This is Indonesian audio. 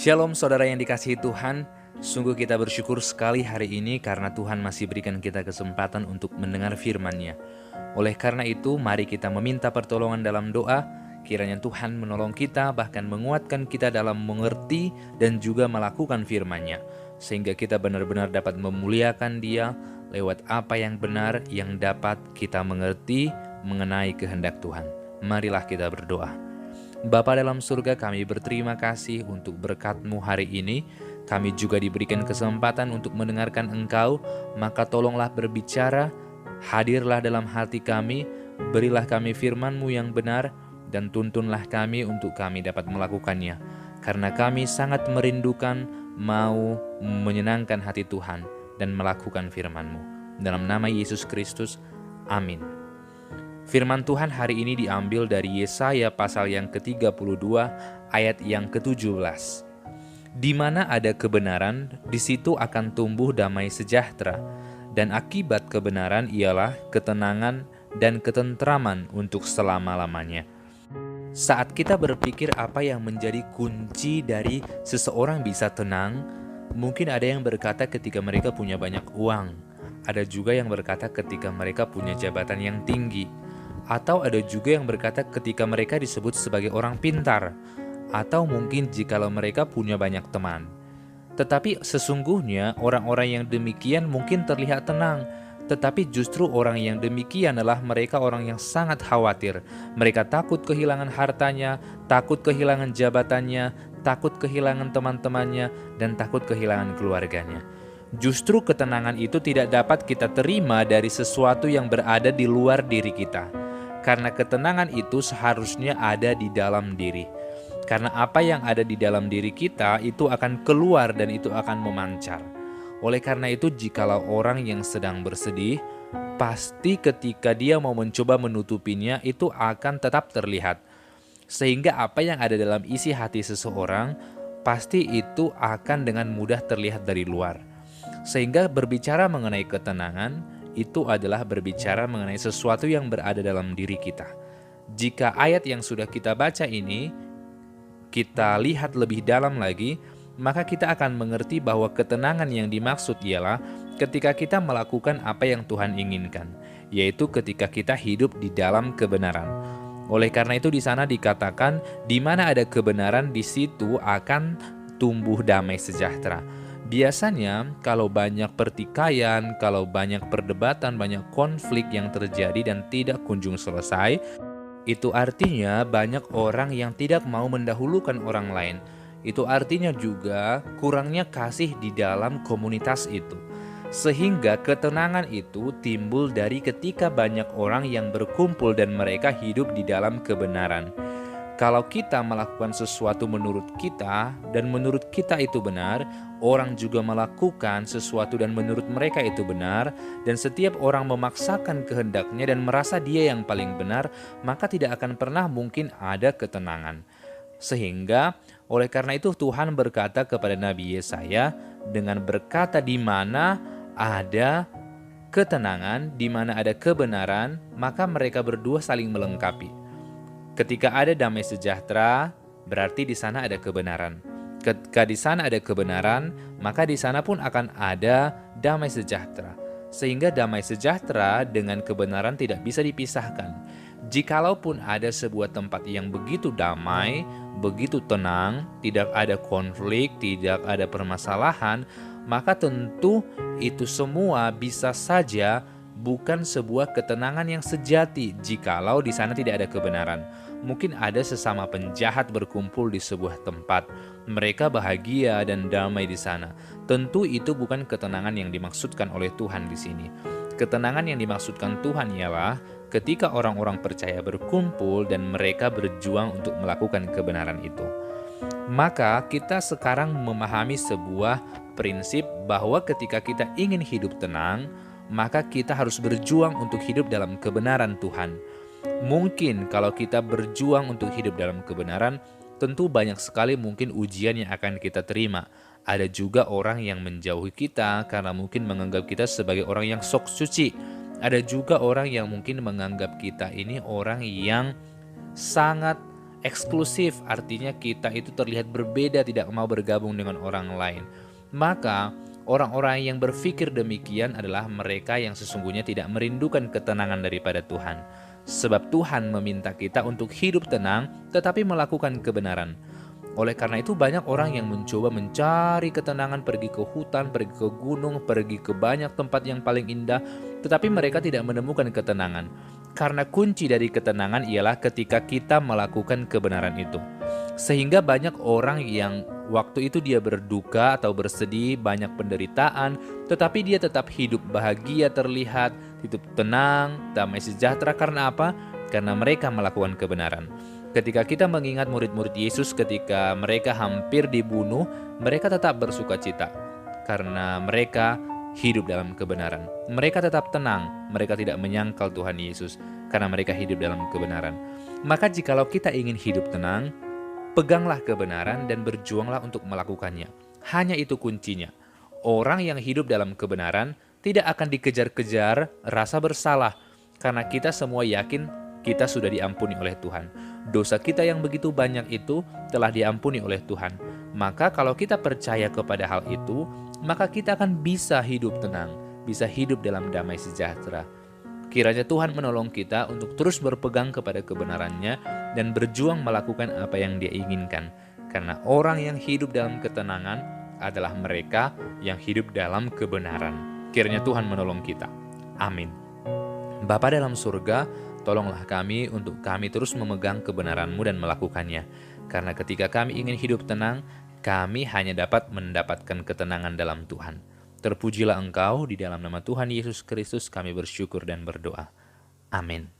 Shalom saudara yang dikasihi Tuhan, sungguh kita bersyukur sekali hari ini karena Tuhan masih berikan kita kesempatan untuk mendengar firman-Nya. Oleh karena itu, mari kita meminta pertolongan dalam doa, kiranya Tuhan menolong kita bahkan menguatkan kita dalam mengerti dan juga melakukan firman-Nya, sehingga kita benar-benar dapat memuliakan Dia lewat apa yang benar yang dapat kita mengerti mengenai kehendak Tuhan. Marilah kita berdoa. Bapa dalam surga, kami berterima kasih untuk berkat-Mu hari ini. Kami juga diberikan kesempatan untuk mendengarkan Engkau, maka tolonglah berbicara, hadirlah dalam hati kami, berilah kami firman-Mu yang benar, dan tuntunlah kami untuk kami dapat melakukannya. Karena kami sangat merindukan mau menyenangkan hati Tuhan dan melakukan firman-Mu. Dalam nama Yesus Kristus, amin. Firman Tuhan hari ini diambil dari Yesaya pasal yang ke-32 ayat yang ke-17. Di mana ada kebenaran, di situ akan tumbuh damai sejahtera, dan akibat kebenaran ialah ketenangan dan ketentraman untuk selama-lamanya. Saat kita berpikir apa yang menjadi kunci dari seseorang bisa tenang, mungkin ada yang berkata ketika mereka punya banyak uang, ada juga yang berkata ketika mereka punya jabatan yang tinggi, atau ada juga yang berkata ketika mereka disebut sebagai orang pintar, atau mungkin jikalau mereka punya banyak teman. Tetapi sesungguhnya orang-orang yang demikian mungkin terlihat tenang, tetapi justru orang yang demikian adalah mereka orang yang sangat khawatir. Mereka takut kehilangan hartanya, takut kehilangan jabatannya, takut kehilangan teman-temannya, dan takut kehilangan keluarganya. Justru ketenangan itu tidak dapat kita terima dari sesuatu yang berada di luar diri kita. Karena ketenangan itu seharusnya ada di dalam diri. Karena apa yang ada di dalam diri kita itu akan keluar dan itu akan memancar. Oleh karena itu, jikalau orang yang sedang bersedih, pasti ketika dia mau mencoba menutupinya itu akan tetap terlihat. Sehingga apa yang ada dalam isi hati seseorang, pasti itu akan dengan mudah terlihat dari luar. Sehingga berbicara mengenai ketenangan, itu adalah berbicara mengenai sesuatu yang berada dalam diri kita. Jika ayat yang sudah kita baca ini kita lihat lebih dalam lagi, maka kita akan mengerti bahwa ketenangan yang dimaksud ialah ketika kita melakukan apa yang Tuhan inginkan, yaitu ketika kita hidup di dalam kebenaran. Oleh karena itu di sana dikatakan, di mana ada kebenaran di situ akan tumbuh damai sejahtera. Biasanya kalau banyak pertikaian, kalau banyak perdebatan, banyak konflik yang terjadi dan tidak kunjung selesai, itu artinya banyak orang yang tidak mau mendahulukan orang lain. Itu artinya juga kurangnya kasih di dalam komunitas itu. Sehingga ketenangan itu timbul dari ketika banyak orang yang berkumpul dan mereka hidup di dalam kebenaran. Kalau kita melakukan sesuatu menurut kita dan menurut kita itu benar, orang juga melakukan sesuatu dan menurut mereka itu benar, dan setiap orang memaksakan kehendaknya dan merasa dia yang paling benar, maka tidak akan pernah mungkin ada ketenangan. Sehingga oleh karena itu Tuhan berkata kepada Nabi Yesaya dengan berkata, di mana ada ketenangan, di mana ada kebenaran, maka mereka berdua saling melengkapi. Ketika ada damai sejahtera, berarti di sana ada kebenaran. Ketika di sana ada kebenaran, maka di sana pun akan ada damai sejahtera. Sehingga damai sejahtera dengan kebenaran tidak bisa dipisahkan. Jikalaupun ada sebuah tempat yang begitu damai, begitu tenang, tidak ada konflik, tidak ada permasalahan, maka tentu itu semua bisa saja bukan sebuah ketenangan yang sejati jikalau di sana tidak ada kebenaran. Mungkin ada sesama penjahat berkumpul di sebuah tempat. Mereka bahagia dan damai di sana. Tentu itu bukan ketenangan yang dimaksudkan oleh Tuhan di sini. Ketenangan yang dimaksudkan Tuhan ialah ketika orang-orang percaya berkumpul dan mereka berjuang untuk melakukan kebenaran itu. Maka kita sekarang memahami sebuah prinsip bahwa ketika kita ingin hidup tenang, maka kita harus berjuang untuk hidup dalam kebenaran Tuhan. Mungkin kalau kita berjuang untuk hidup dalam kebenaran, tentu banyak sekali mungkin ujian yang akan kita terima. Ada juga orang yang menjauhi kita karena mungkin menganggap kita sebagai orang yang sok suci. Ada juga orang yang mungkin menganggap kita ini orang yang sangat eksklusif, artinya kita itu terlihat berbeda, tidak mau bergabung dengan orang lain. Maka orang-orang yang berpikir demikian adalah mereka yang sesungguhnya tidak merindukan ketenangan daripada Tuhan. Sebab Tuhan meminta kita untuk hidup tenang tetapi melakukan kebenaran. Oleh karena itu banyak orang yang mencoba mencari ketenangan, pergi ke hutan, pergi ke gunung, pergi ke banyak tempat yang paling indah, tetapi mereka tidak menemukan ketenangan. Karena kunci dari ketenangan ialah ketika kita melakukan kebenaran itu. Sehingga banyak orang yang waktu itu dia berduka atau bersedih, banyak penderitaan, tetapi dia tetap hidup bahagia terlihat, hidup tenang, damai sejahtera. Karena apa? Karena mereka melakukan kebenaran. Ketika kita mengingat murid-murid Yesus ketika mereka hampir dibunuh, mereka tetap bersuka cita karena mereka hidup dalam kebenaran. Mereka tetap tenang, mereka tidak menyangkal Tuhan Yesus karena mereka hidup dalam kebenaran. Maka jikalau kita ingin hidup tenang, peganglah kebenaran dan berjuanglah untuk melakukannya. Hanya itu kuncinya. Orang yang hidup dalam kebenaran tidak akan dikejar-kejar rasa bersalah karena kita semua yakin kita sudah diampuni oleh Tuhan. Dosa kita yang begitu banyak itu telah diampuni oleh Tuhan. Maka kalau kita percaya kepada hal itu, maka kita akan bisa hidup tenang, bisa hidup dalam damai sejahtera. Kiranya Tuhan menolong kita untuk terus berpegang kepada kebenarannya dan berjuang melakukan apa yang Dia inginkan. Karena orang yang hidup dalam ketenangan adalah mereka yang hidup dalam kebenaran. Kiranya Tuhan menolong kita. Amin. Bapa dalam surga, tolonglah kami untuk kami terus memegang kebenaran-Mu dan melakukannya. Karena ketika kami ingin hidup tenang, kami hanya dapat mendapatkan ketenangan dalam Tuhan. Terpujilah Engkau, di dalam nama Tuhan Yesus Kristus kami bersyukur dan berdoa. Amin.